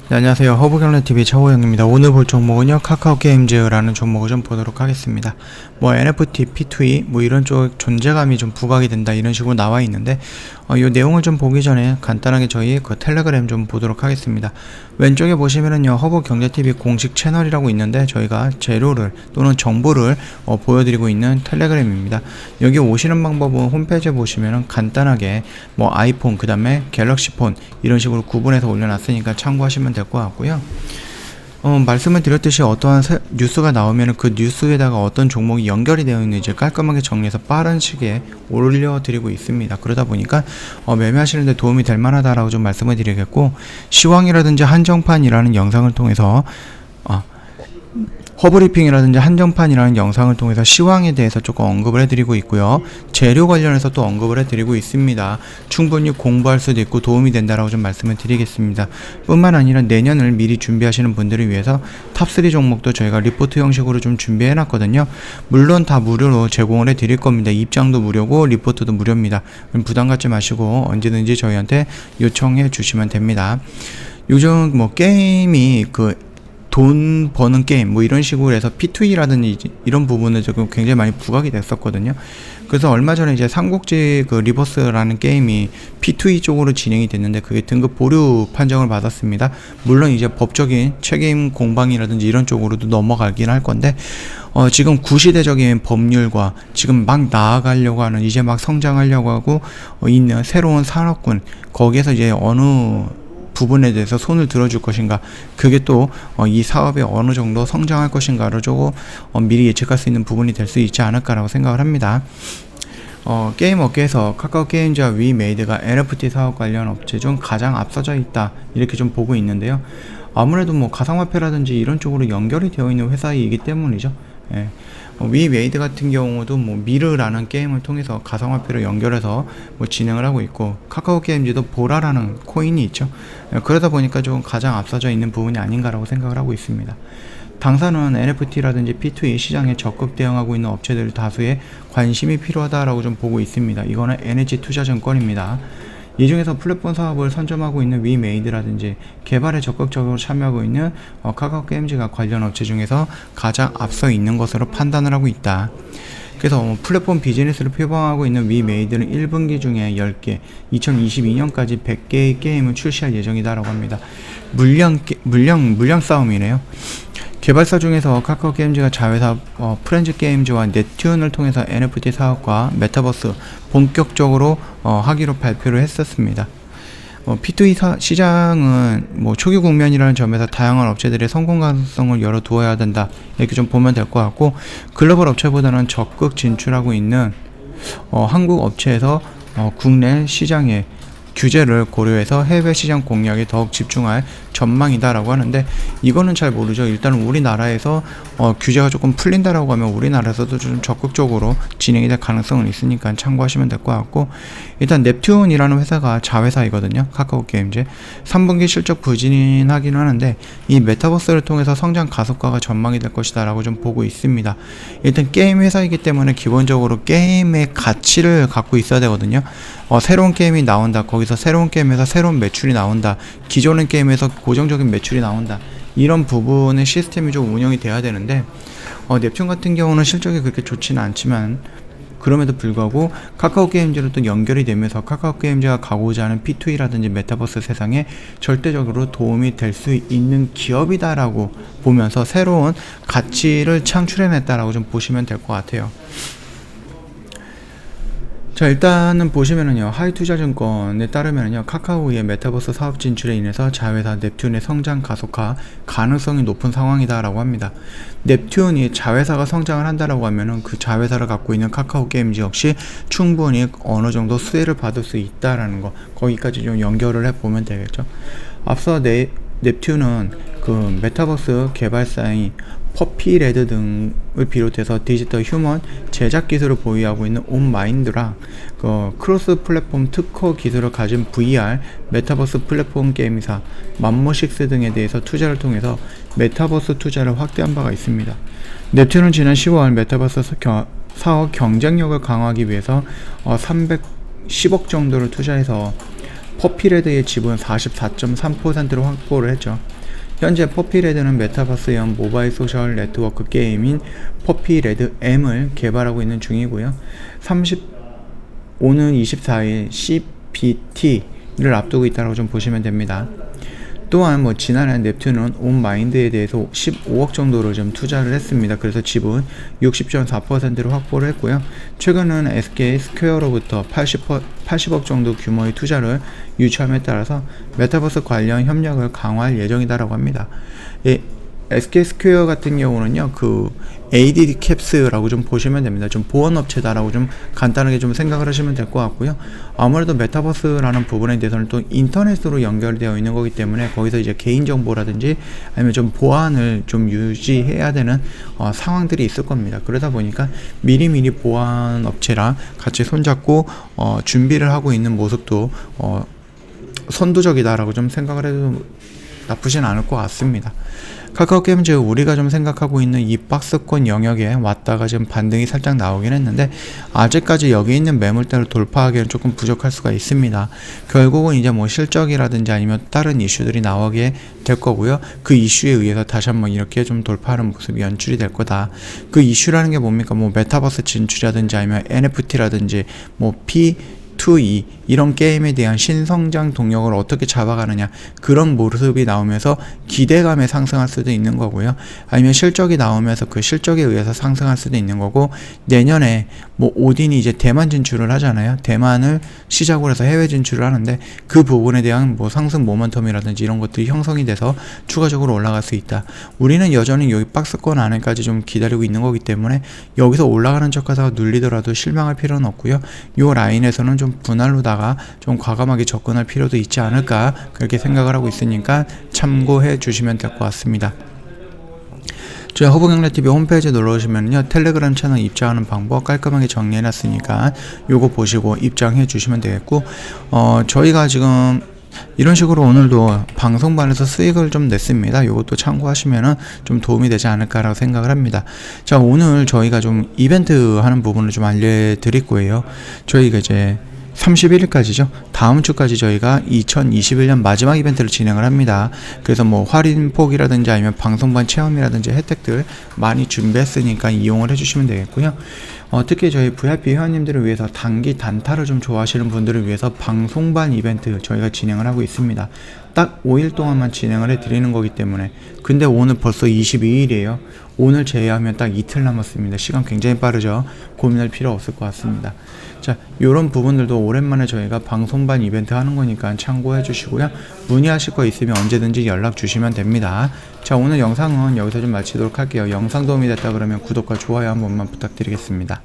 네, 안녕하세요. 허브경래TV 차호영입니다. 오늘 볼 종목은요, 카카오게임즈라는 종목을 좀 보도록 하겠습니다. NFT, P2E, 이런 쪽 존재감이 좀 부각이 된다, 이런 식으로 나와 있는데, 이 내용을 좀 보기 전에 간단하게 저희 그 텔레그램 좀 보도록 하겠습니다. 왼쪽에 보시면은요, 허브경제TV 공식 채널이라고 있는데, 저희가 재료를 또는 정보를 보여드리고 있는 텔레그램입니다. 여기 오시는 방법은 홈페이지에 보시면은 간단하게 아이폰, 그 다음에 갤럭시폰, 이런 식으로 구분해서 올려놨으니까 참고하시면 될 것 같고요. 말씀을 드렸듯이 어떠한 뉴스가 나오면 그 뉴스에다가 어떤 종목이 연결이 되어 있는지 깔끔하게 정리해서 빠른 시기에 올려드리고 있습니다. 그러다 보니까 매매하시는데 도움이 될 만하다라고 좀 말씀을 드리겠고, 시황이라든지 한정판이라는 영상을 통해서 허브리핑이라든지 한정판이라는 영상을 통해서 시황에 대해서 조금 언급을 해드리고 있고요. 재료 관련해서 또 언급을 해드리고 있습니다. 충분히 공부할 수도 있고 도움이 된다라고 좀 말씀을 드리겠습니다. 뿐만 아니라 내년을 미리 준비하시는 분들을 위해서 탑3 종목도 저희가 리포트 형식으로 좀 준비해 놨거든요. 물론 다 무료로 제공을 해드릴 겁니다. 입장도 무료고 리포트도 무료입니다. 부담 갖지 마시고 언제든지 저희한테 요청해 주시면 됩니다. 요즘 게임이 돈 버는 게임 이런 식으로 해서 P2E라든지 이런 부분을 조금 굉장히 많이 부각이 됐었거든요. 그래서 얼마 전에 이제 삼국지 리버스라는 게임이 P2E 쪽으로 진행이 됐는데 그게 등급 보류 판정을 받았습니다. 물론 이제 법적인 책임 공방이라든지 이런 쪽으로도 넘어가긴 할 건데, 지금 구시대적인 법률과 지금 막 나아가려고 하는, 이제 막 성장하려고 하고 있는 새로운 산업군, 거기에서 이제 어느 부분에 대해서 손을 들어줄 것인가, 그게 또 이 사업이 어느 정도 성장할 것인가를 조금 미리 예측할 수 있는 부분이 될 수 있지 않을까라고 생각을 합니다. 게임 업계에서 카카오게임즈와 위메이드가 NFT 사업 관련 업체 중 가장 앞서져 있다, 이렇게 좀 보고 있는데요. 아무래도 가상화폐라든지 이런 쪽으로 연결이 되어 있는 회사이기 때문이죠. 예. 위메이드 같은 경우도 미르라는 게임을 통해서 가상화폐로 연결해서 진행을 하고 있고, 카카오게임즈도 보라라는 코인이 있죠. 예. 그러다 보니까 좀 가장 앞서져 있는 부분이 아닌가라고 생각을 하고 있습니다. 당사는 NFT라든지 P2E 시장에 적극 대응하고 있는 업체들 다수에 관심이 필요하다라고 좀 보고 있습니다. 이거는 NH투자증권입니다. 이 중에서 플랫폼 사업을 선점하고 있는 위메이드라든지 개발에 적극적으로 참여하고 있는 카카오게임즈가 관련 업체 중에서 가장 앞서 있는 것으로 판단을 하고 있다. 그래서 플랫폼 비즈니스를 표방하고 있는 위메이드는 1분기 중에 10개, 2022년까지 100개의 게임을 출시할 예정이다라고 합니다. 물량 싸움이네요. 개발사 중에서 카카오게임즈가 자회사 프렌즈게임즈와 넵튠을 통해서 NFT 사업과 메타버스 본격적으로 하기로 발표를 했었습니다. P2E 시장은 초기 국면이라는 점에서 다양한 업체들의 성공 가능성을 열어두어야 된다, 이렇게 좀 보면 될 것 같고, 글로벌 업체보다는 적극 진출하고 있는 한국 업체에서 국내 시장에 규제를 고려해서 해외 시장 공략에 더욱 집중할 전망이다라고 하는데, 이거는 잘 모르죠. 일단 우리나라에서 규제가 조금 풀린다라고 하면 우리나라에서도 좀 적극적으로 진행이 될 가능성은 있으니까 참고하시면 될 것 같고, 일단 넵튠이라는 회사가 자회사이거든요. 카카오게임즈 3분기 실적 부진하긴 하는데 이 메타버스를 통해서 성장 가속화가 전망이 될 것이다 라고 좀 보고 있습니다. 일단 게임 회사이기 때문에 기본적으로 게임의 가치를 갖고 있어야 되거든요. 새로운 게임이 나온다, 거기서 새로운 게임에서 새로운 매출이 나온다, 기존의 게임에서 고정적인 매출이 나온다, 이런 부분의 시스템이 좀 운영이 돼야 되는데, 넵튠 같은 경우는 실적이 그렇게 좋지는 않지만 그럼에도 불구하고 카카오게임즈로 또 연결이 되면서 카카오게임즈가 가고자 하는 P2E라든지 메타버스 세상에 절대적으로 도움이 될 수 있는 기업이다라고 보면서 새로운 가치를 창출해냈다라고 좀 보시면 될 것 같아요. 자, 일단은 보시면은요, 하이투자증권에 따르면은요, 카카오의 메타버스 사업 진출에 인해서 자회사 넵튠의 성장 가속화 가능성이 높은 상황이다라고 합니다. 넵튠이 자회사가 성장을 한다라고 하면은 그 자회사를 갖고 있는 카카오게임즈 역시 충분히 어느 정도 수혜를 받을 수 있다라는 거, 거기까지 좀 연결을 해보면 되겠죠. 앞서 넵튠은 그 메타버스 개발사인 퍼피레드 등을 비롯해서 디지털 휴먼 제작 기술을 보유하고 있는 온마인드랑 크로스 플랫폼 특허 기술을 가진 VR 메타버스 플랫폼 게임사 맘모식스 등에 대해서 투자를 통해서 메타버스 투자를 확대한 바가 있습니다. 넵튠은 지난 10월 메타버스 사업 경쟁력을 강화하기 위해서 310억 정도를 투자해서 퍼피레드의 지분 44.3%를 확보를 했죠. 현재 퍼피레드는 메타버스형 모바일 소셜 네트워크 게임인 퍼피레드 M을 개발하고 있는 중이고요. 오는 24일 CPT를 앞두고 있다고 좀 보시면 됩니다. 또한 지난해 넵튠은 온마인드에 대해서 15억 정도로 좀 투자를 했습니다. 그래서 지분 60.4%를 확보를 했고요. 최근은 SK 스퀘어로부터 80억 정도 규모의 투자를 유치함에 따라서 메타버스 관련 협력을 강화할 예정이다라고 합니다. SK 스퀘어 같은 경우는요, ADD 캡스라고 좀 보시면 됩니다. 좀 보안업체다라고 좀 간단하게 좀 생각을 하시면 될 것 같고요. 아무래도 메타버스라는 부분에 대해서는 또 인터넷으로 연결되어 있는 거기 때문에 거기서 이제 개인정보라든지 아니면 좀 보안을 좀 유지해야 되는 상황들이 있을 겁니다. 그러다 보니까 미리미리 보안업체랑 같이 손잡고 준비를 하고 있는 모습도 선두적이다라고 좀 생각을 해도 나쁘진 않을 것 같습니다. 카카오 게임즈 우리가 좀 생각하고 있는 이 박스권 영역에 왔다가 지금 반등이 살짝 나오긴 했는데 아직까지 여기 있는 매물대를 돌파하기에는 조금 부족할 수가 있습니다. 결국은 이제 실적이라든지 아니면 다른 이슈들이 나오게 될 거고요. 그 이슈에 의해서 다시 한번 이렇게 좀 돌파하는 모습이 연출이 될 거다. 그 이슈라는 게 뭡니까? 메타버스 진출이라든지 아니면 NFT라든지 P2E 이런 게임에 대한 신성장 동력을 어떻게 잡아가느냐, 그런 모습이 나오면서 기대감에 상승할 수도 있는 거고요. 아니면 실적이 나오면서 그 실적에 의해서 상승할 수도 있는 거고, 내년에 오딘이 이제 대만 진출을 하잖아요. 대만을 시작으로 해서 해외 진출을 하는데 그 부분에 대한 상승 모멘텀이라든지 이런 것들이 형성이 돼서 추가적으로 올라갈 수 있다. 우리는 여전히 여기 박스권 안에까지 좀 기다리고 있는 거기 때문에 여기서 올라가는 척 하다가 눌리더라도 실망할 필요는 없고요. 요 라인에서는 좀 분할로다가 좀 과감하게 접근할 필요도 있지 않을까, 그렇게 생각을 하고 있으니까 참고해 주시면 될 것 같습니다. 저희 허브경제TV 홈페이지에 놀러오시면요, 텔레그램 채널 입장하는 방법 깔끔하게 정리해놨으니까 요거 보시고 입장해 주시면 되겠고, 저희가 지금 이런 식으로 오늘도 방송반에서 수익을 좀 냈습니다. 요것도 참고하시면은 좀 도움이 되지 않을까라고 생각을 합니다. 자, 오늘 저희가 좀 이벤트 하는 부분을 좀 알려드릴 거예요. 저희가 이제 31일까지죠. 다음 주까지 저희가 2021년 마지막 이벤트를 진행을 합니다. 그래서 할인폭이라든지 아니면 방송반 체험이라든지 혜택들 많이 준비했으니까 이용을 해주시면 되겠고요. 특히 저희 VIP 회원님들을 위해서 단기 단타를 좀 좋아하시는 분들을 위해서 방송반 이벤트 저희가 진행을 하고 있습니다. 딱 5일 동안만 진행을 해드리는 거기 때문에, 근데 오늘 벌써 22일이에요. 오늘 제외하면 딱 이틀 남았습니다. 시간 굉장히 빠르죠. 고민할 필요 없을 것 같습니다. 자, 요런 부분들도 오랜만에 저희가 방송반 이벤트 하는 거니까 참고해 주시고요. 문의하실 거 있으면 언제든지 연락 주시면 됩니다. 자, 오늘 영상은 여기서 좀 마치도록 할게요. 영상 도움이 됐다 그러면 구독과 좋아요 한 번만 부탁드리겠습니다.